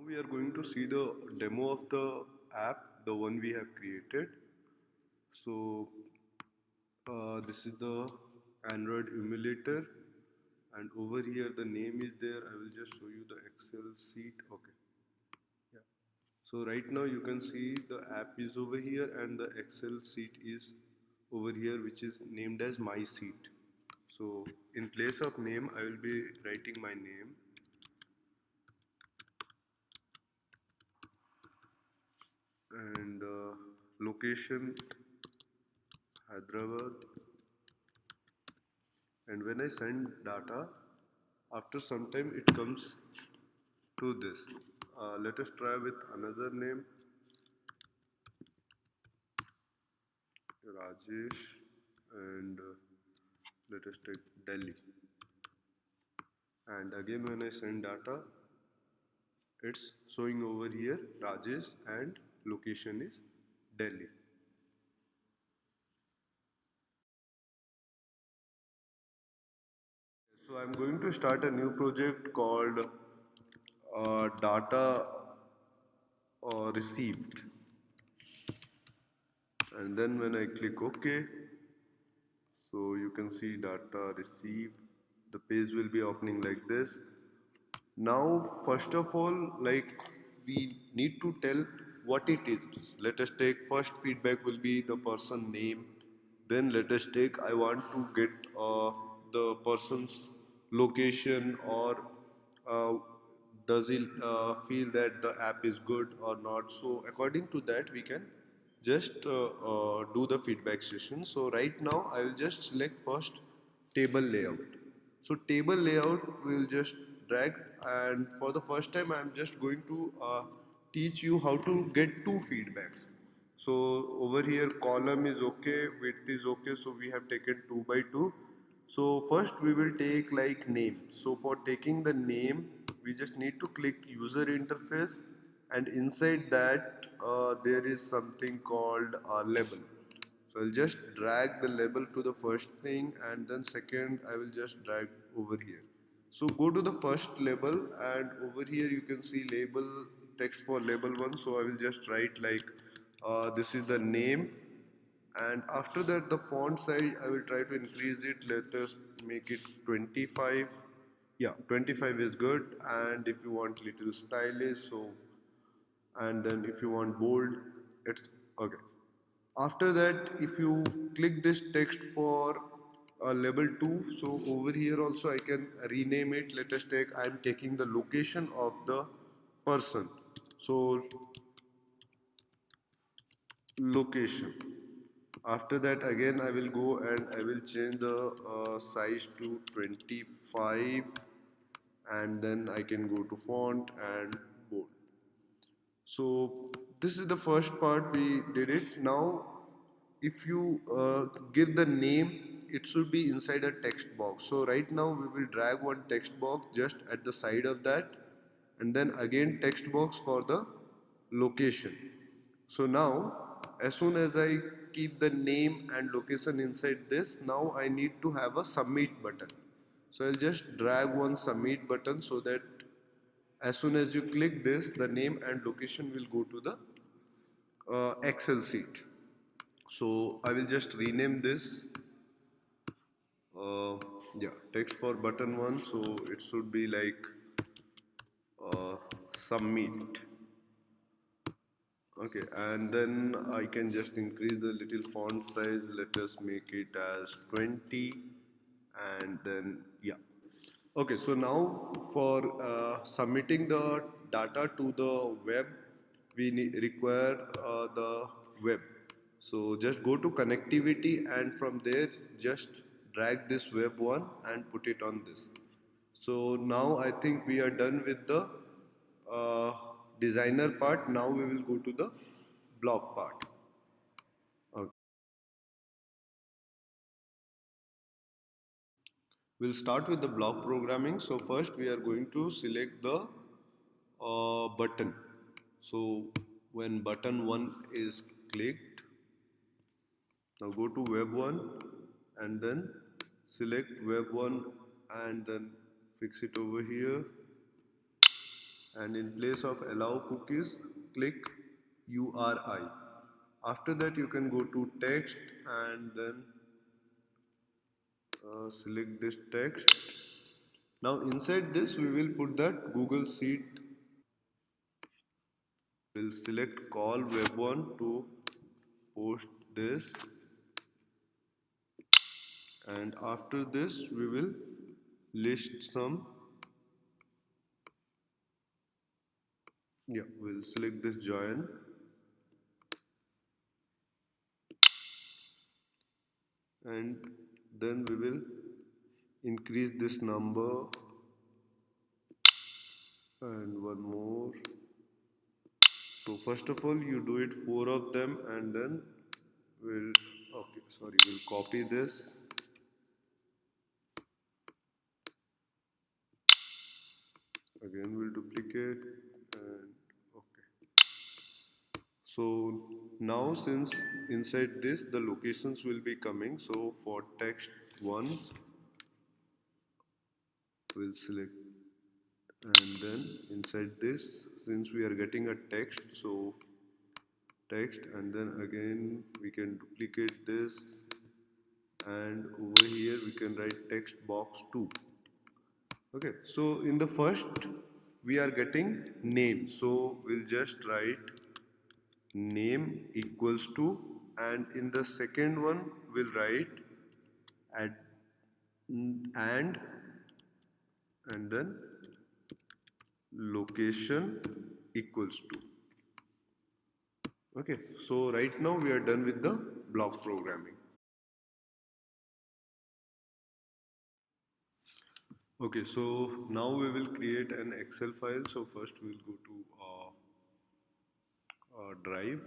we are going to see the demo of the app, the one we have created. So this is the Android emulator, and over here the name is there. I will just show you the Excel sheet. Okay, yeah. So right now you can see the app is over here and the Excel sheet is over here, which is named as My Sheet. So in place of name, I will be writing my name, and location Hyderabad. And when I send data, after some time it comes to this. Let us try with another name, Rajesh, and let us take Delhi. And again when I send data, it's showing over here Rajesh and location is Delhi. So I'm going to start a new project called data received, and then when I click OK, so you can see data received. The page will be opening like this. Now first of all, like, we need to tell what it is. Let us take first feedback will be the person name. Then let us take I want to get the person's location, or uh, does he feel that the app is good or not. So according to that we can just do the feedback session. So right now I will just select first table layout. So table layout we will just drag, and for the first time I am just going to teach you how to get two feedbacks. So over here column is okay, width is okay, so we have taken 2 by 2. So first we will take like name. So for taking the name we just need to click user interface, and inside that there is something called label. So I'll just drag the label to the first thing, and then second I will just drag over here. So go to the first label, and over here you can see label text for label 1. So I will just write like this is the name, and after that the font size I will try to increase it. Let us make it 25. Yeah, 25 is good. And if you want little stylish, so, and then if you want bold, it's okay. After that if you click this text for label 2, so over here also I can rename it. Let us take, I am taking the location of the person, so location. After that again I will go and I will change the size to 25, and then I can go to font and bold. So this is the first part, we did it. Now if you give the name, it should be inside a text box. So right now we will drag one text box just at the side of that, and then again text box for the location. So now as soon as I keep the name and location inside this, now I need to have a submit button. So I'll just drag one submit button, so that as soon as you click this, the name and location will go to the Excel sheet. So I will just rename this. Uh, yeah, text for button 1. So it should be like submit. Okay, and then I can just increase the little font size. Let us make it as 20, and then yeah. Okay, so now for submitting the data to the web, we require the web. So just go to connectivity, and from there just drag this web one and put it on this. So now I think we are done with the uh, designer part. Now we will go to the block part. Okay. We'll start with the block programming. So first we are going to select the button. So when button 1 is clicked, now go to web 1 and then select web 1 and then fix it over here, and in place of allow cookies click URI. After that you can go to text and then select this text. Now inside this we will put that Google Sheet. We'll select call web1 to post this, and after this we will list some. Yeah, we'll select this join, and then we will increase this number and one more. So first of all you do it 4 of them, and then we'll, okay, sorry, we'll copy this, again we'll duplicate, and okay. So now since inside this the locations will be coming, so for text 1 we'll select, and then inside this, since we are getting a text, so text, and then again we can duplicate this, and over here we can write text box 2. Okay, so in the first we are getting name, so we'll just write name equals to, and in the second one we'll write add and and then location equals to. Okay, so right now we are done with the block programming. Okay, so now we will create an Excel file. So first we'll go to Drive.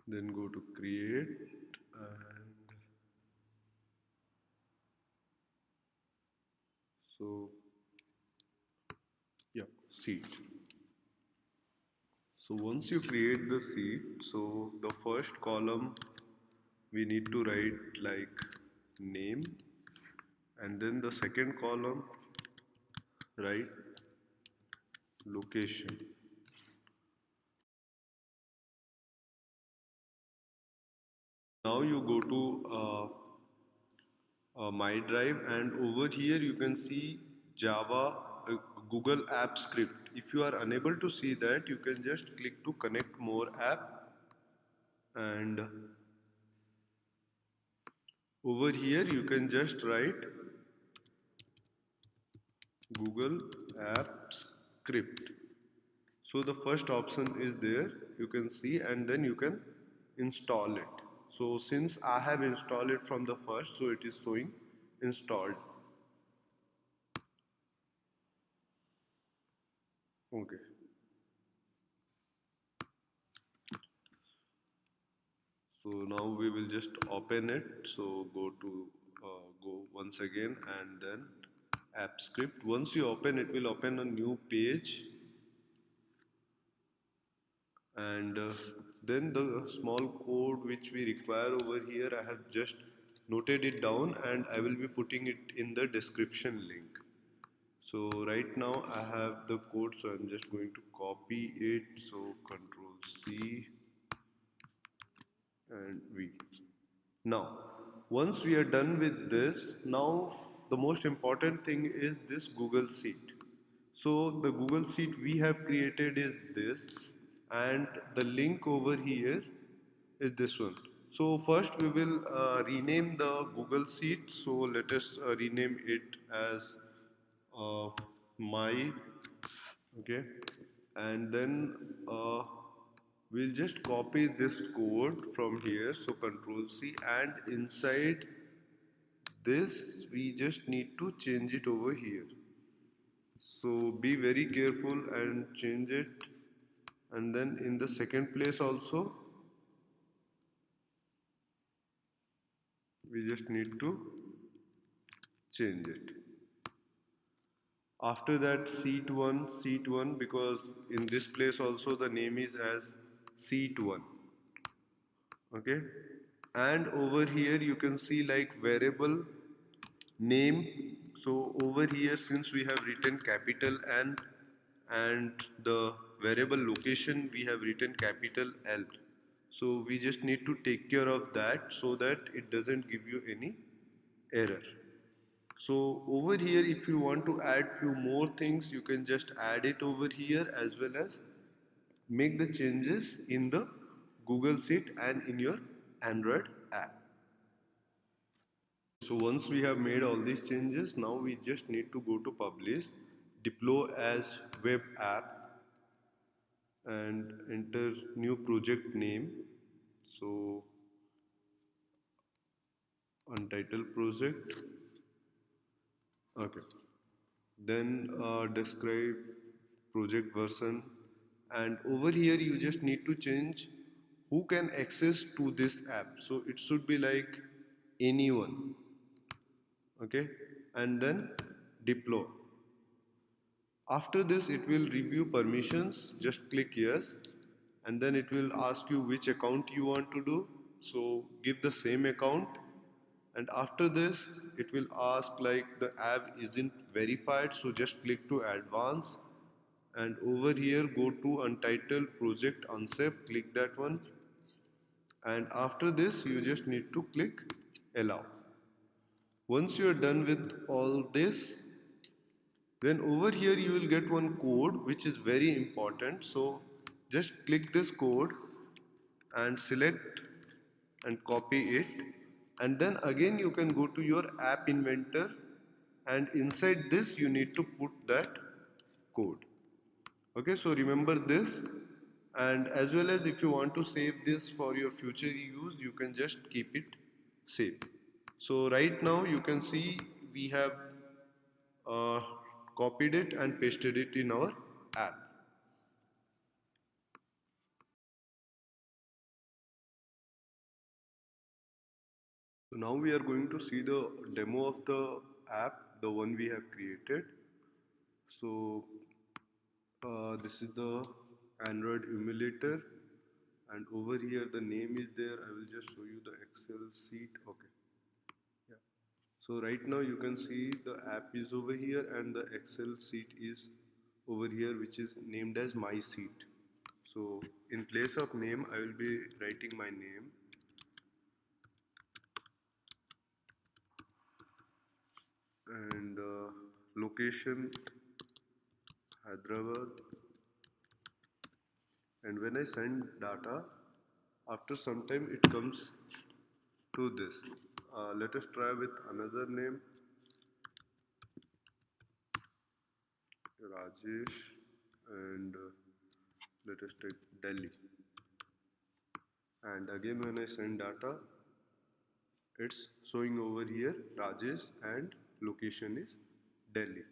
Then go to create, and so yeah, seat. So once you create the seat, so the first column we need to write like name, and then the second column write location. Now you go to My Drive, and over here you can see Java Google App Script. If you are unable to see that, you can just click to connect more app, and over here you can just write Google App Script. So the first option is there, you can see, and then you can install it. So since I have installed it from the first, so it is showing installed. Okay. So now we will just open it. So go once again, and then app script. Once you open it, will open a new page, and then the small code which we require over here, I have just noted it down, and I will be putting it in the description link. So right now I have the code, so I'm just going to copy it. So Control C and V. Now, once we are done with this, now the most important thing is this Google Sheet. So the Google Sheet we have created is this, and the link over here is this one. So first we will rename the Google Sheet. So let us rename it as uh, my, okay, and then we'll just copy this code from here, so Control C, and inside this we just need to change it over here. So be very careful and change it, and then in the second place also we just need to change it. After that seat 1, because in this place also the name is as seat 1. okay. And over here you can see like variable name. So over here, since we have written capital N, and the variable location we have written capital L, so we just need to take care of that so that it doesn't give you any error. So over here, if you want to add few more things, you can just add it over here, as well as make the changes in the Google Sheet and in your Android app. So once we have made all these changes, now we just need to go to publish, deploy as web app, and enter new project name. So untitled project. Okay. Then describe project version, and over here you just need to change who can access to this app. So it should be like anyone, okay, and then deploy. After this it will review permissions, just click yes, and then it will ask you which account you want to do, so give the same account. And after this it will ask like the app isn't verified, so just click to advance, and over here go to untitled project unsafe, click that one, and after this you just need to click allow. Once you are done with all this, then over here you will get one code which is very important. So just click this code and select and copy it, and then again you can go to your app inventor, and inside this you need to put that code. Okay, so remember this, and as well as if you want to save this for your future use, you can just keep it saved. So right now you can see we have uh, copied it and pasted it in our app. So now we are going to see the demo of the app, the one we have created. So this is the Android emulator, and over here the name is there. I will just show you the Excel sheet. Okay, yeah. So right now you can see the app is over here and the Excel sheet is over here, which is named as my sheet. So in place of name I will be writing my name, and location Hyderabad, and when I send data, after some time it comes to this. Let us try with another name, Rajesh, and let us take Delhi, and again when I send data, it's showing over here Rajesh and location is Delhi.